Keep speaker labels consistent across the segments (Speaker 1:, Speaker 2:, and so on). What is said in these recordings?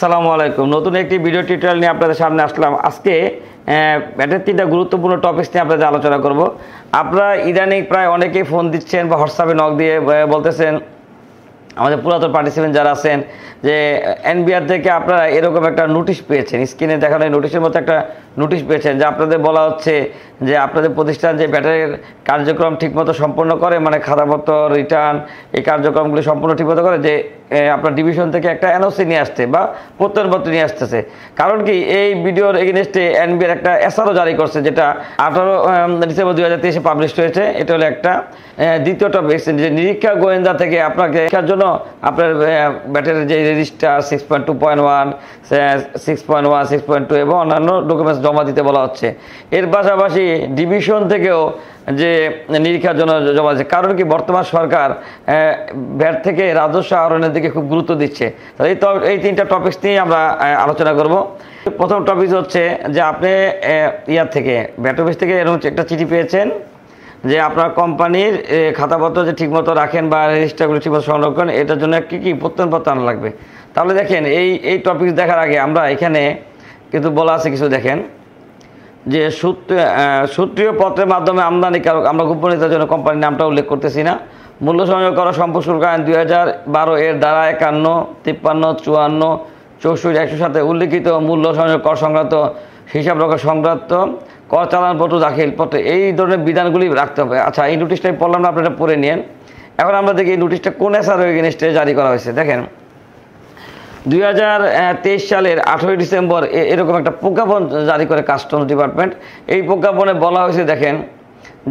Speaker 1: আসসালামু আলাইকুম। নতুন একটি ভিডিও টিউটোরিয়াল নিয়ে আপনাদের সামনে আসলাম। আজকে ব্যাটের 3টা গুরুত্বপূর্ণ টপিকস নিয়ে আপনাদের আলোচনা করব। আপনারা ইদানিং প্রায় অনেকেই ফোন দিচ্ছেন বা হোয়াটসঅ্যাপে নক দিয়ে বলতেছেন, আমাদের পুরাতন পার্টিসিপেন্ট যারা আছেন, যে এনবিআর থেকে আপনারা এরকম একটা নোটিশ পেয়েছেন, স্ক্রিনে দেখানো নোটিশের মতো একটা নোটিশ পেয়েছেন, যে আপনাদের বলা হচ্ছে যে আপনাদের প্রতিষ্ঠান যে ব্যাটারির কার্যক্রম ঠিকমতো সম্পন্ন করে, মানে খাতাপত্র, রিটার্ন, এই কার্যক্রমগুলি সম্পূর্ণ ঠিকমতো করে, যে আপনার ডিভিশন থেকে একটা এনওসি নিয়ে আসছে বা প্রত্যয়নপত্র নিয়ে আসতেছে। কারণ কি, এই ভিডিওর এগেইনস্টে এনবিআর একটা এসআরও জারি করছে, যেটা 18 ডিসেম্বর 2023 পাবলিশ হয়েছে। এটা হলো একটা। দ্বিতীয় টপিক, যে নিরীক্ষা গোয়েন্দা থেকে আপনাকে শিক্ষার জন্য আপনার ব্যাটারির যে রেজিস্টার 6.2.1, 6.1, 6.2 এবং অন্যান্য ডকুমেন্টস জমা দিতে বলা হচ্ছে। এর পাশাপাশি ডিভিশন থেকেও যে নিরীক্ষার জন্য জমা দিচ্ছে। কারণ কি, বর্তমান সরকার ব্যাট থেকে রাজস্ব আহরণের দিকে খুব গুরুত্ব দিচ্ছে। তাহলে এই 3টা টপিকস নিয়ে আমরা আলোচনা করব। প্রথম টপিক হচ্ছে যে আপনি ইয়ার থেকে ব্যাট অফিস থেকে এরকম একটা চিঠি পেয়েছেন যে আপনার কোম্পানির খাতাপত্র যে ঠিকমতো রাখেন বা রেজিস্টারগুলো ঠিকমতো সংরক্ষণ, এটার জন্য কী প্রত্যয়নপত্র আনা লাগবে। তাহলে দেখেন, এই টপিক দেখার আগে আমরা এখানে কিন্তু বলা আছে কিছু। দেখেন যে সূত্রীয় পত্রের মাধ্যমে আমদানিকারক, আমরা গোপনীয়তার জন্য কোম্পানির নামটা উল্লেখ করতেছি না, মূল্য সংযোগ করা সম্পর্ক শুল্ক আইন 2012 এর ধারা 51, 53, 54, 64, 107 উল্লিখিত মূল্য সংযোগ কর সংক্রান্ত হিসাব রক্ষা সংক্রান্ত কর চালানপত্র দাখিল পত্র, এই ধরনের বিধানগুলি রাখতে হবে। আচ্ছা, এই নোটিশটা পড়লাম না, আপনারা পড়ে নিন। এখন আমরা দেখি এই নোটিশটা কোন এসআরও এগেইনস্টে জারি করা হয়েছে। দেখেন 2023 সালের 18 ডিসেম্বর এরকম একটা প্রজ্ঞাপন জারি করে কাস্টমস ডিপার্টমেন্ট। এই প্রজ্ঞাপনে বলা হয়েছে, দেখেন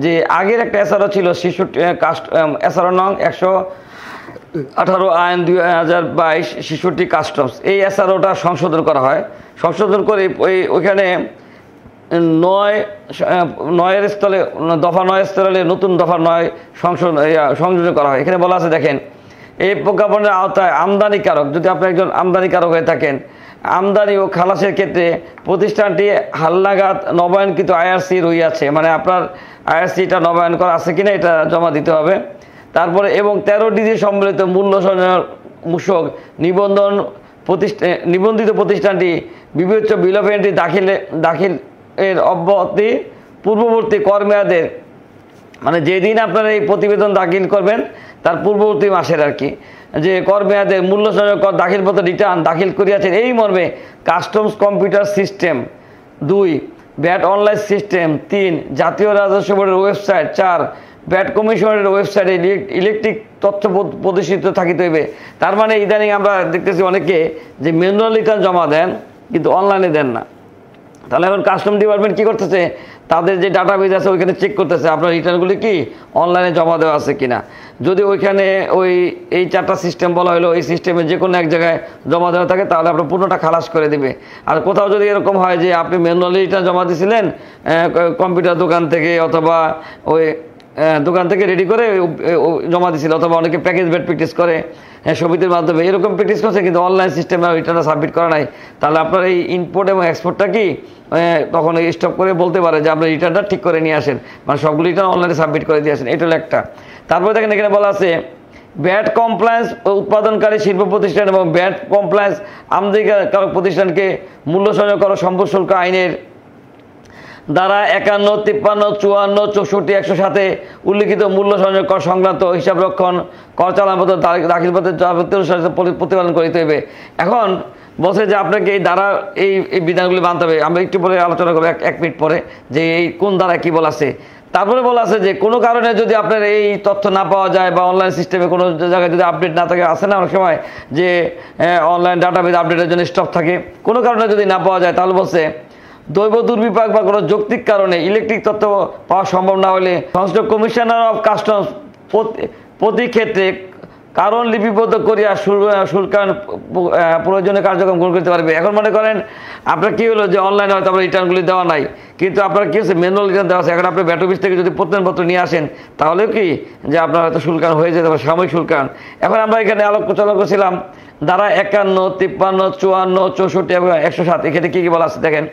Speaker 1: যে আগের একটা এসআরও ছিল 66 এসআরও নং 118 আইন 2022 66 কাস্টমস। এই এসআরওটা সংশোধন করা হয়। সংশোধন করে ওইখানে 9 স্থলে দফা 9 স্থলে নতুন দফা 9 সংযোজন করা হয়। এখানে বলা আছে, দেখেন এই প্রজ্ঞাপনের আওতায় আমদানিকারক, যদি আপনি একজন আমদানিকারক হয়ে থাকেন, আমদানি ও খালাসের ক্ষেত্রে প্রতিষ্ঠানটি হালনাগাদ নবায়নকৃত আইআরসি রইয়াছে, মানে আপনার আইআরসিটা নবায়ন করা আছে কিনা এটা জমা দিতে হবে। তারপরে এবং 13 ডিজি সম্বলিত মূল্য মূসক নিবন্ধিত প্রতিষ্ঠানটি বিবেচ্য বিল অফ এন্ট্রি দাখিল এর অব্যাহতি পূর্ববর্তী কর মেয়াদের, মানে যেদিন আপনারা এই প্রতিবেদন দাখিল করবেন তার পূর্ববর্তী মাসের আর কি, যে কর মেয়াদের মূল্য সংযোগ কর দাখিলপত্র রিটার্ন দাখিল করিয়াছেন এই মর্মে customs computer system. 2 bat online system. 3 জাতীয় রাজস্ব বোর্ডের ওয়েবসাইট। 4 ব্যাট কমিশনের ওয়েবসাইটে ইলেকট্রিক তথ্য প্রদর্শিত থাকিতে হইবে। তার মানে ইদানিং আমরা দেখতেছি অনেকে যে ম্যানুয়াল রিটার্ন জমা দেন কিন্তু অনলাইনে দেন না। তাহলে এখন কাস্টম ডিপার্টমেন্ট কী করতেছে, তাদের যে ডাটাবেজ আছে ওইখানে চেক করতেছে আপনার রিটার্নগুলি কি অনলাইনে জমা দেওয়া আছে কিনা। যদি ওইখানে এই 4টা সিস্টেম বলা হলো, এই সিস্টেমে যে কোনো এক জায়গায় জমা দেওয়া থাকে, তাহলে আপনার পুরোটা খালাস করে দেবে। আর কোথাও যদি এরকম হয় যে আপনি ম্যানুয়ালি রিটার্ন জমা দিয়েছিলেন কম্পিউটার দোকান থেকে অথবা ওই দোকান থেকে রেডি করে জমা দিয়েছিল, অথবা অনেকে প্যাকেজ বেড প্র্যাকটিস করে সমিতির মাধ্যমে এরকম প্র্যাকটিস করছে, কিন্তু অনলাইন সিস্টেমে রিটার্নটা সাবমিট করা নাই, তাহলে আপনার এই ইম্পোর্ট এবং এক্সপোর্টটা কি তখন স্টপ করে বলতে পারে যে আপনার রিটার্নটা ঠিক করে নিয়ে আসেন, মানে সবগুলো রিটার্ন অনলাইনে সাবমিট করে দিয়ে আসেন। এটা হলো একটা। তারপরে দেখেন এখানে বলা আছে ব্যাট কমপ্লায়েন্স উৎপাদনকারী শিল্প প্রতিষ্ঠান এবং ব্যাট কমপ্লায়েন্স আমদানিকারক প্রতিষ্ঠানকে মূল্য সংযোগ করা সম্পর্ক শুল্ক আইনের ধারা 51, 53, 54, 64, 107 উল্লিখিত মূল্য সংযোগ কর সংক্রান্ত হিসাব রক্ষণ কর চালানপত্র দাখিলপত্রের প্রতিপালন করিতে হইবে। এখন বলছে যে আপনাকে এই ধারা এই বিধানগুলি মানতে হবে। আমরা একটু পরে আলোচনা করবো 1 মিনিট পরে যে এই কোন ধারা কী বলা আছে। তারপরে বলা আছে যে কোনো কারণে যদি আপনার এই তথ্য না পাওয়া যায় বা অনলাইন সিস্টেমে কোনো জায়গায় যদি আপডেট না থাকে, আসে না অনেক সময় যে অনলাইন ডাটাবেজ আপডেটের জন্য স্টপ থাকে, কোনো কারণে যদি না পাওয়া যায়, তাহলে বলছে দৈব দুর্বিপাক বা কোনো যৌক্তিক কারণে ইলেকট্রিক তথ্য পাওয়া সম্ভব না হলে সংশ্লিষ্ট কমিশনার অফ কাস্টমস প্রতি ক্ষেত্রে কারণ লিপিবদ্ধ করিয়া শুল্কায়ন প্রয়োজনীয় কার্যক্রম গ্রহণ করতে পারবে। এখন মনে করেন আপনার কী হলো যে অনলাইনে হয়তো আপনার রিটার্নগুলি দেওয়া নাই, কিন্তু আপনার কী হচ্ছে ম্যানুয়াল রিটার্ন দেওয়া আছে। এখন আপনি ব্যাট অফিস থেকে যদি প্রত্যয়নপত্র নিয়ে আসেন, তাহলেও কি যে আপনার হয়তো শুল্কায়ন হয়ে যেতে পারে, সাময়িক শুল্কায়ন। এখন আমরা এখানে আলোচনা করছিলাম ধারা 51, 53, 54, 64 এবং 107, এখানে কী কী বলা আছে দেখেন।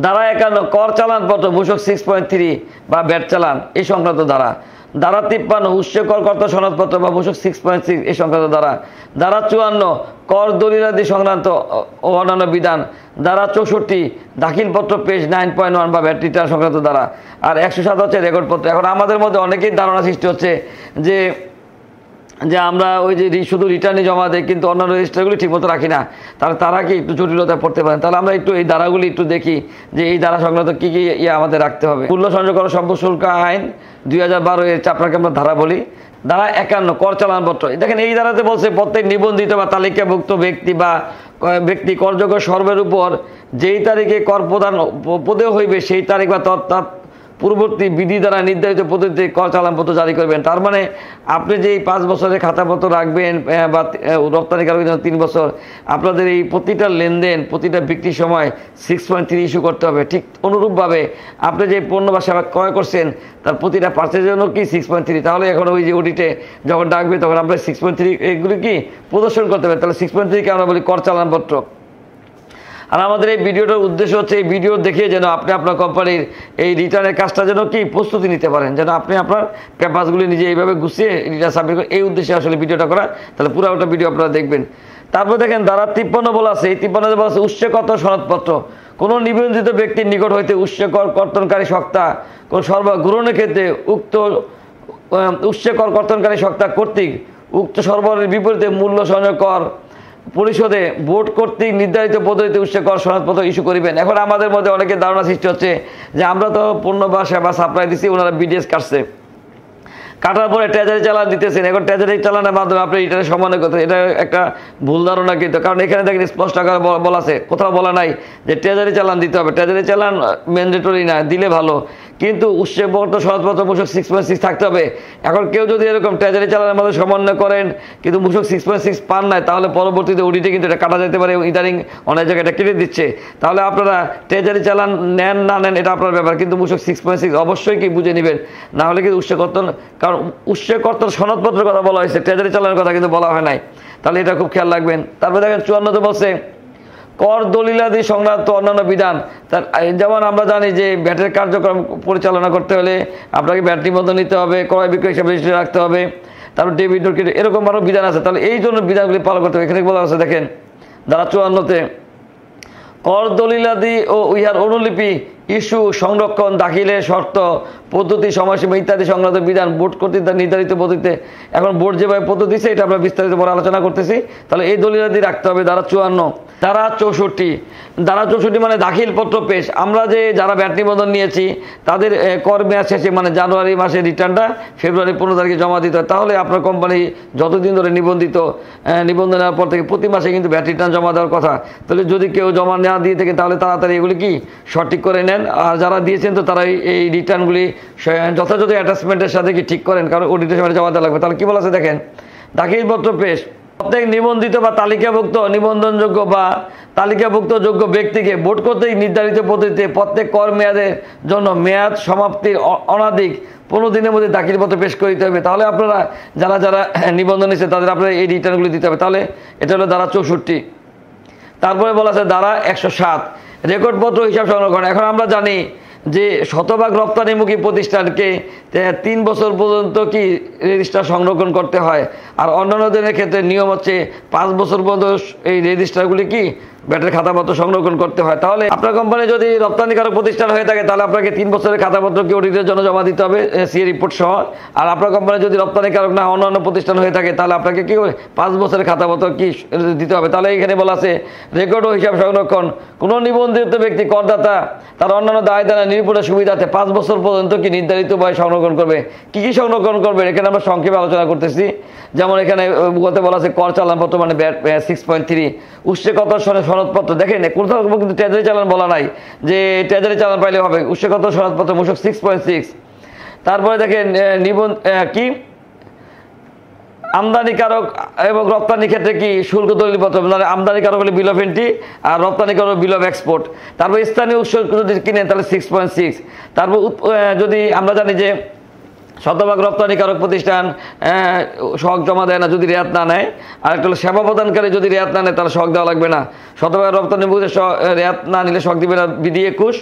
Speaker 1: ধারা 51 কর চালানপত্র মূসক 6.3 বা ব্যাট চালান এই সংক্রান্ত ধারা। ধারা 53 উৎসে করকর্তা সনদপত্র বা মূসক 6.6 এই সংক্রান্ত ধারা। ধারা 54 কর দলিলাদি সংক্রান্ত ও অন্যান্য বিধান। ধারা 64 দাখিলপত্র পেজ 9.1 বা ভ্যাট রিটার্ন সংক্রান্ত ধারা। আর 107 হচ্ছে রেকর্ডপত্র। এখন আমাদের মধ্যে অনেকেই ধারণা সৃষ্টি হচ্ছে যে আমরা ওই যে শুধু রিটার্নই জমা দেয় কিন্তু অন্যান্য রেজিস্টারগুলি ঠিকমতো রাখি না, তাহলে তারা কি একটু জটিলতায় পড়তে পারেন। তাহলে আমরা একটু এই ধারাগুলি একটু দেখি যে এই ধারা সংক্রান্ত কী কী আমাদের রাখতে হবে। মূল্য সংযোগ কর সম্পদ শুল্ক আইন 2012 এর আপনাকে আমরা ধারা বলি। ধারা 51 কর চালানপত্র। দেখেন এই ধারাতে বলছে প্রত্যেক নিবন্ধিত বা তালিকাভুক্ত ব্যক্তি করযোগ্য সর্বের উপর যেই তারিখে কর প্রদান পদেয় হইবে সেই তারিখ বা তার পূর্ববর্তী বিধি দ্বারা নির্ধারিত পদ্ধতিতে কর চালানপত্র জারি করবেন। তার মানে আপনি যে এই 5 বছরের খাতাপত্র রাখবেন বা রপ্তানিকারকের জন্য 3 বছর, আপনাদের এই প্রতিটা লেনদেন প্রতিটা বিক্রির সময় 6.3 ইস্যু করতে হবে। ঠিক অনুরূপভাবে আপনি যে পণ্য বা সেবা ক্রয় করছেন তার প্রতিটা পার্সের জন্য কি 6.3। তাহলে এখন ওই যে অডিটে যখন ডাকবে তখন আমরা 6.3 এগুলি কি প্রদর্শন করতে হবে। তাহলে 6.3কে আমরা বলি কর চালানপত্র। আর আমাদের এই ভিডিওটার উদ্দেশ্য হচ্ছে এই ভিডিও দেখে যেন আপনি আপনার কোম্পানির এই রিটার্নের কাজটা যেন কি প্রস্তুতি নিতে পারেন, যেন আপনি আপনার পেপারসগুলি নিজে এইভাবে গুছিয়ে রিটার্ন সাবমিট করেন। এই উদ্দেশ্যে আসলে ভিডিওটা করা। তাহলে পুরো ওটা ভিডিও আপনারা দেখবেন। তারপর দেখেন ধারা 53 বলা আছে। এই 53 বলা আছে উৎসকত সনদপত্র। কোনো নিবন্ধিত ব্যক্তির নিকট হইতে উৎসকর কর্তনকারী সত্তা কোন সরবরাহ ক্ষেত্রে উক্ত উৎসকর কর্তনকারী সত্তা কর্তৃক উক্ত সরবরাহের বিপরীতে মূল্য সংযোগ কর পরিশোধে বোর্ড কর্তৃক নির্ধারিত পদ্ধতিতে উৎসে কর সনদপত্র ইস্যু করিবেন। এখন আমাদের মধ্যে অনেকের ধারণা সৃষ্টি হচ্ছে যে আমরা তো পণ্য বা সেবা সাপ্লাই দিচ্ছি, ওনারা বিডিএস কাটছে, কাটার পরে ট্রেজারি চালান দিতেছেন। এখন ট্রেজারি চালানের মাধ্যমে আপনি রিটার্নের সমানে করতে, এটা একটা ভুল ধারণা কিন্তু। কারণ এখানে দেখেন স্পষ্ট করে বলা আছে, কোথাও বলা নাই যে ট্রেজারি চালান দিতে হবে। ট্রেজারি চালান ম্যান্ডেটরি না, দিলে ভালো, কিন্তু উৎসবপত্র সনদপত্র মূসক 6.6 থাকতে হবে। এখন কেউ যদি এরকম ট্রেজারি চালানের মধ্যে সমন্বয় করেন কিন্তু মূসক 6.6 পান নাই, তাহলে পরবর্তীতে অডিটে কিন্তু এটা কাটা যেতে পারে। ইদানিং অনেক জায়গায় এটা কেটে দিচ্ছে। তাহলে আপনারা ট্রেজারি চালান নেন না নেন এটা আপনার ব্যাপার, কিন্তু মূসক 6.6 অবশ্যই কি বুঝে নেবেন, না হলে কিন্তু উৎসকর্তন, কারণ উৎসকর্তন সনদপত্রের কথা বলা হয়েছে, ট্রেজারি চালানের কথা কিন্তু বলা হয় নাই। তাহলে এটা খুব খেয়াল রাখবেন। তারপরে দেখেন 54 বলছে কর দলিলাদি সংক্রান্ত অন্যান্য বিধান। তার যেমন আমরা জানি যে ভ্যাটের কার্যক্রম পরিচালনা করতে হলে আপনাকে ভ্যাট নিবন্ধন নিতে হবে, ক্রয় বিক্রয় হিসাবে রেজিস্ট্রি রাখতে হবে, তারপর ডেবিট নোট, এরকম আরও বিধান আছে। তাহলে এই জন্য বিধানগুলি পালন করতে হবে। এখানে বলা আছে দেখেন ধারা 54-তে কর দলিলাদি ও ইহার অনুলিপি ইস্যু সংরক্ষণ দাখিলের শর্ত পদ্ধতি সময়সীমা ইত্যাদি সংক্রান্ত বিধান বোর্ড কর্তৃক নির্ধারিত পদ্ধতিতে। এখন বোর্ড যেভাবে পদ্ধতি দিচ্ছে এটা আমরা বিস্তারিত পরে আলোচনা করতেছি। তাহলে এই দলিলাদি রাখতে হবে। ধারা 54। ধারা 64। ধারা 64 মানে দাখিলপত্র পেশ। আমরা যে যারা ভ্যাট নিবন্ধন নিয়েছি তাদের কর মেয়াদ শেষে মানে জানুয়ারি মাসে রিটার্নটা ফেব্রুয়ারি 15 তারিখে জমা দিতে হয়। তাহলে আপনার কোম্পানি যতদিন ধরে নিবন্ধন নেওয়ার পর থেকে প্রতি মাসে কিন্তু ভ্যাট রিটার্ন জমা দেওয়ার কথা। তাহলে যদি কেউ জমা না দিয়ে থাকে তাহলে তাড়াতাড়ি এগুলি কি সঠিক করে নেন। আর যারা দিয়েছেন তো তারা এই রিটার্নগুলি যথাযথ অ্যাটাচমেন্টের সাথে কি ঠিক করেন, কারণ অডিটের সময় জমা দেওয়া লাগবে। তাহলে কি বলা আছে দেখেন দাখিলপত্র পেশ। প্রত্যেক নিবন্ধিত বা তালিকাভুক্ত নিবন্ধনযোগ্য বা তালিকাভুক্ত যোগ্য ব্যক্তিকে বোর্ড কর্তৃক নির্ধারিত পদ্ধতিতে প্রত্যেক কর মেয়াদের জন্য মেয়াদ সমাপ্তির অনধিক 15 দিনের মধ্যে দাখিলপত্র পেশ করে দিতে হবে। তাহলে আপনারা যারা নিবন্ধন নিচ্ছে তাদের আপনারা এই রিটার্নগুলি দিতে হবে। তাহলে এটা হলো ধারা 64। তারপরে বলা আছে ধারা 107 রেকর্ডপত্র হিসাব সংরক্ষণ। এখন আমরা জানি যে শতভাগ রপ্তানিমুখী প্রতিষ্ঠানকে 3 বছর পর্যন্ত কি রেজিস্টার সংরক্ষণ করতে হয়, আর অন্যান্যদের ক্ষেত্রে নিয়ম হচ্ছে 5 বছর পর্যন্ত এই রেজিস্টারগুলি কি ভ্যাটের খাতাপত্র সংরক্ষণ করতে হয়। তাহলে আপনার কোম্পানি যদি রপ্তানিকারক প্রতিষ্ঠান হয়ে থাকে তাহলে আপনাকে 3 বছরের খাতাপত্র কি অডিটের জন্য জমা দিতে হবে সিএ রিপোর্ট সহ। আর আপনার কোম্পানি যদি রপ্তানিকারক না অন্যান্য প্রতিষ্ঠান হয়ে থাকে তাহলে আপনাকে কি 5 বছরের খাতাপত্র কি দিতে হবে। তাহলে এখানে বলা আছে রেকর্ড ও হিসাব সংরক্ষণ। কোনো নিবন্ধিত ব্যক্তি করদাতা তার অন্যান্য দায় দানা নিরূপণের সুবিধাতে 5 বছর পর্যন্ত কি নির্ধারিত বয়স সংরক্ষণ করবে। কি সংরক্ষণ করবে এখানে আমরা সংক্ষেপে আলোচনা করতেছি। যেমন এখানে বলা আছে কর চালানপত্র মানে 6.3 উৎসকত সনদপত্র। দেখেন কোথাও কিন্তু ট্রেজারি চালান বলা নাই যে ট্রেজারি চালান পাইলে হবে। উৎসকত সনদপত্র মূসক 6.6। তারপরে দেখেন কি আমদানিকারক এবং রপ্তানি ক্ষেত্রে কি শুল্ক দলিলপত্র, মানে আমদানিকারক হলে বিল অফ এন্ট্রি আর রপ্তানিকারক বিল অফ এক্সপোর্ট। তারপর স্থানীয় উৎস যদি কিনেন তাহলে 6.6। তারপর যদি আমরা জানি যে শতভাগ রপ্তানিকারক প্রতিষ্ঠান সহগ জমা দেয় না যদি রেয়াত না নেয়। আর একটা হলো সেবা প্রদানকারী যদি রেয়াত না নেয় তাহলে সহগ দেওয়া লাগবে না। শতভাগ রপ্তানি রেয়াত না নিলে সহগ দিবে না বিধি 21,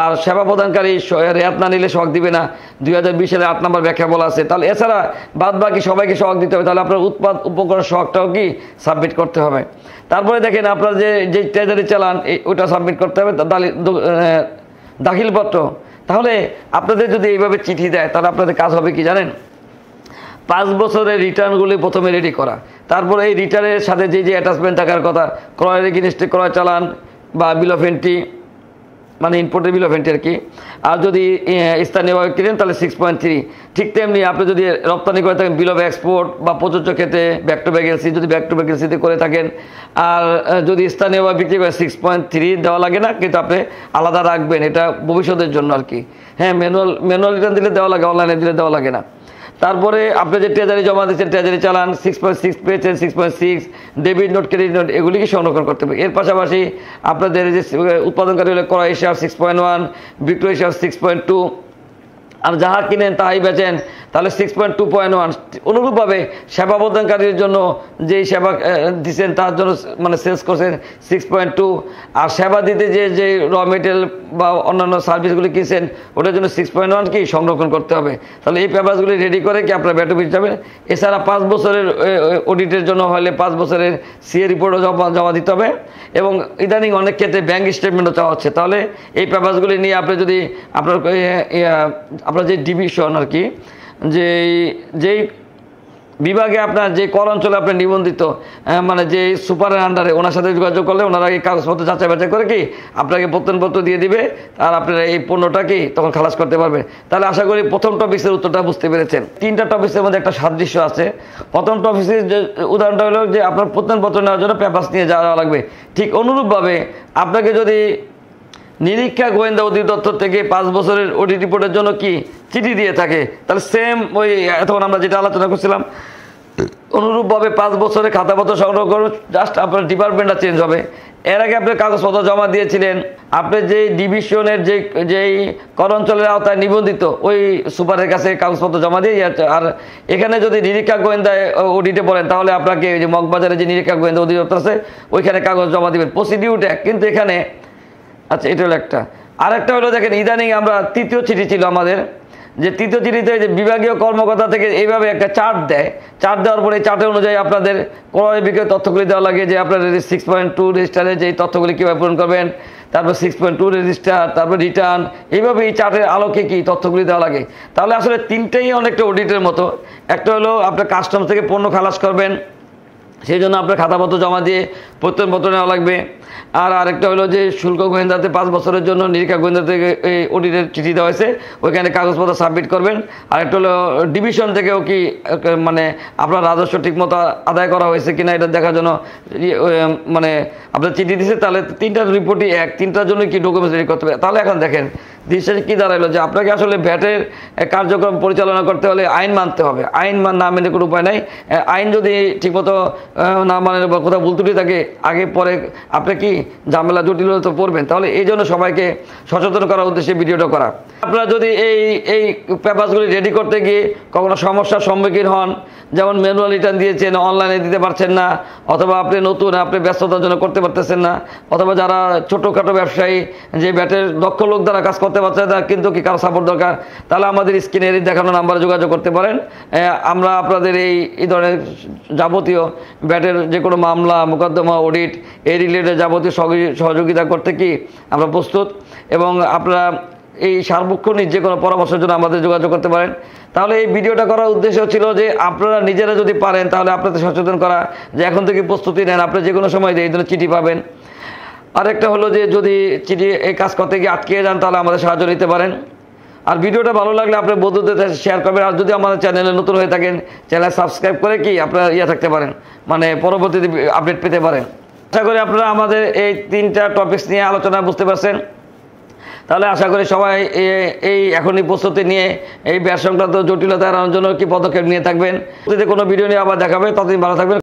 Speaker 1: আর সেবা প্রদানকারী রেয়াত না নিলে সহগ দিবে না 2020 সালে 8 নম্বর ব্যাখ্যা বলা আছে। তাহলে এছাড়া বাদ বাকি সবাইকে সহগ দিতে হবে। তাহলে আপনার উৎপাদ উপকরণ সহগটাও কি সাবমিট করতে হবে। তারপরে দেখেন আপনার যে ট্রেজারি চালান ওটা সাবমিট করতে হবে, দাখিলপত্র। তাহলে আপনাদের যদি এইভাবে চিঠি দেয় তাহলে আপনাদের কাজ হবে কি জানেন, 5 বছরের রিটার্নগুলি প্রথমে রেডি করা, তারপরে এই রিটার্নের সাথে যে অ্যাটাচমেন্ট থাকার কথা, ক্রয়ের এগেইনস্টে ক্রয় চালান বা বিল অফ এন্ট্রি, মানে ইম্পোর্টের বিল অফ এন্ট্রি আর কি। আর যদি স্থানীয়ভাবে কিনেন তাহলে 6.3। ঠিক তেমনি আপনি যদি রপ্তানি করে থাকেন বিল অফ এক্সপোর্ট বা প্রযোজ্য ক্ষেত্রে ব্যাক টু ব্যাক এলসি, যদি ব্যাক টু ব্যাক এলসিতে করে থাকেন, আর যদি স্থানীয়ভাবে বিক্রি করে 6.3 দেওয়া লাগে না, কিন্তু আপনি আলাদা রাখবেন, এটা ভবিষ্যতের জন্য আর কি। হ্যাঁ, ম্যানুয়াল রিটার্ন দিলে দেওয়া লাগে, অনলাইনে দিলে দেওয়া লাগে না। তারপরে আপনি যে ট্রেজারি জমা দিচ্ছেন, ট্রেজারি চালান 6.6 পেয়েছেন, 6.6 ডেবিট নোট, ক্রেডিট নোট, এগুলিকে সংরক্ষণ করতে হবে। এর পাশাপাশি আপনাদের যে উৎপাদনকারী হলে ক্রয় হিসাব 6.1, বিক্রয় হিসাব 6.2, আর যাহা কিনেন তাহাই বেচেন তাহলে 6.2.1। অনুরূপভাবে সেবা প্রদানকারীর জন্য যেই সেবা দিচ্ছেন তার জন্য মানে সেলস করছেন 6.2, আর সেবা দিতে যে র মেটেরিয়াল বা অন্যান্য সার্ভিসগুলি কিনছেন ওটার জন্য 6.1 কি সংরক্ষণ করতে হবে। তাহলে এই পেপারসগুলি রেডি করে কি আপনার ব্যাট অফিস যাবেন। এছাড়া 5 বছরের অডিটের জন্য হলে 5 বছরের সিএ রিপোর্টও জমা দিতে হবে, এবং ইদানিং অনেক ক্ষেত্রে ব্যাঙ্ক স্টেটমেন্টও চাওয়া হচ্ছে। তাহলে এই পেপারসগুলি নিয়ে আপনি যদি আপনার যে ডিভিশন আর কি, যেই বিভাগে আপনার যে কর অঞ্চলে আপনি নিবন্ধিত, মানে যে সুপারের আন্ডারে, ওনার সাথে যোগাযোগ করলে ওনারা এই কাগজপত্র যাচাই বাছাই করে কি আপনাকে প্রত্যয়নপত্র দিয়ে দিবে, আর আপনারা এই পণ্যটা কি তখন খালাস করতে পারবেন। তাহলে আশা করি প্রথম টপিক্সের উত্তরটা বুঝতে পেরেছেন। 3টা টপিক্সের মধ্যে একটা সাদৃশ্য আছে। প্রথম টপিক্সের যে উদাহরণটা হলো যে আপনার প্রত্যয়নপত্র নেওয়ার জন্য পেপারস নিয়ে যাওয়া লাগবে। ঠিক অনুরূপভাবে আপনাকে যদি নিরীক্ষা গোয়েন্দা অধিদপ্তর থেকে 5 বছরের অডিট রিপোর্টের জন্য কি চিঠি দিয়ে থাকে, তাহলে সেম ওই এতক্ষণ আমরা যেটা আলোচনা করছিলাম অনুরূপভাবে 5 বছরের খাতাপত্র সংগ্রহ করুন, জাস্ট আপনার ডিপার্টমেন্টটা চেঞ্জ হবে। এর আগে আপনি কাগজপত্র জমা দিয়েছিলেন, আপনি যেই ডিভিশনের যেই কর অঞ্চলের আওতায় নিবন্ধিত ওই সুপারের কাছে কাগজপত্র জমা দিয়ে, আর এখানে যদি নিরীক্ষা গোয়েন্দা অডিটে পড়েন তাহলে আপনাকে ওই যে মগবাজারে যে নিরীক্ষা গোয়েন্দা অধিদপ্তর আছে ওইখানে কাগজ জমা দিবেন, প্রসিডিউর এক। কিন্তু এখানে আচ্ছা, এটা হলো একটা। আরেকটা হলো দেখেন, ইদানিং আমরা 3য় চিঠি ছিল আমাদের, যে 3য় চিঠিতে যে বিভাগীয় কর্মকর্তা থেকে এইভাবে একটা চার্ট দেয়। চার্ট দেওয়ার পরে এই চার্টের অনুযায়ী আপনাদের ক্রয় বিক্রয় তথ্যগুলি দেওয়া লাগে, যে আপনার 6.2 রেজিস্টারে যে তথ্যগুলি কীভাবে পূরণ করবেন, তারপর 6.2 রেজিস্টার, তারপর রিটার্ন, এইভাবে এই চার্টের আলোকে কি তথ্যগুলি দেওয়া লাগে। তাহলে আসলে 3টাই অনেকটা অডিটের মতো। একটা হলো আপনার কাস্টমস থেকে পণ্য খালাস করবেন, সেই জন্য আপনার খাতাপত্র জমা দিয়ে প্রত্যয়নপত্র নেওয়া লাগবে। আর আরেকটা হলো যে শুল্ক গোয়েন্দাতে 5 বছরের জন্য নিরীক্ষা গোয়েন্দা থেকে এই অডিটের চিঠি দেওয়া হয়েছে, ওইখানে কাগজপত্র সাবমিট করবেন। আরেকটা হলো ডিভিশন থেকেও কি মানে আপনার রাজস্ব ঠিকমতো আদায় করা হয়েছে কিনা এটা দেখার জন্য মানে আপনার চিঠি দিচ্ছে। তাহলে 3টা রিপোর্টই এক, 3টার জন্য কি ডকুমেন্টস রেডি করতে হবে। তাহলে এখন দেখেন দৃশ্যে কী দাঁড়াইলো, যে আপনাকে আসলে ভ্যাটের কার্যক্রম পরিচালনা করতে হলে আইন মানতে হবে। আইন না মেনে কোনো উপায় নাই। আইন যদি ঠিকমতো না মানে বা কোথাও ভুল ত্রুটি থাকে আগে পরে আপনি কি ঝামেলা জটিলতা পড়বেন। তাহলে এই জন্য সবাইকে সচেতন করার উদ্দেশ্যে ভিডিওটা করা। আপনারা যদি এই পেপারসগুলি রেডি করতে গিয়ে কখনো সমস্যার সম্মুখীন হন, যেমন ম্যানুয়াল রিটার্ন দিয়েছেন অনলাইনে দিতে পারছেন না, অথবা আপনি নতুন আপনি ব্যস্ততার জন্য করতে পারতেছেন না, অথবা যারা ছোটোখাটো ব্যবসায়ী যে ব্যাটের দক্ষ লোক দ্বারা কাজ করতে পারছে না কিন্তু কি কারো সাপোর্ট দরকার, তাহলে আমাদের স্ক্রিনের দেখানো নাম্বারে যোগাযোগ করতে পারেন। আমরা আপনাদের এই ধরনের যাবতীয় ব্যাটের যে কোনো মামলা মোকদ্দমা অডিট এই রিলেটেড যাবতীয় সহযোগিতা করতে কি আমরা প্রস্তুত। এবং আপনারা এই সার্বক্ষণিক যে কোনো পরামর্শের জন্য আমাদের যোগাযোগ করতে পারেন। তাহলে এই ভিডিওটা করার উদ্দেশ্য ছিল যে আপনারা নিজেরা যদি পারেন তাহলে আপনাদের সচেতন করা, যে এখন থেকে প্রস্তুতি নেন, আপনি যে কোনো সময় এই ধরনের চিঠি পাবেন। আরেকটা হলো যে যদি চিঠি এই কাজ করতে গিয়ে আটকে যান তাহলে আমাদের সাহায্য নিতে পারেন। আর ভিডিওটা ভালো লাগলে আপনার বন্ধুদের শেয়ার করবেন। আর যদি আমাদের চ্যানেলে নতুন হয়ে থাকেন চ্যানেল সাবস্ক্রাইব করে কি আপনারা থাকতে পারেন, মানে পরবর্তীতে আপডেট পেতে পারেন। আশা করি আপনারা আমাদের এই 3টা টপিকস নিয়ে আলোচনা বুঝতে পারছেন। তাহলে আশা করি সবাই এই এখনই প্রস্তুতি নিয়ে এই ব্যাট সংক্রান্ত জটিলতা এড়ানোর জন্য কি পদক্ষেপ নিয়ে থাকবেন। যদি কোনো ভিডিও নিয়ে আবার দেখাবে, ততদিন ভালো থাকবেন।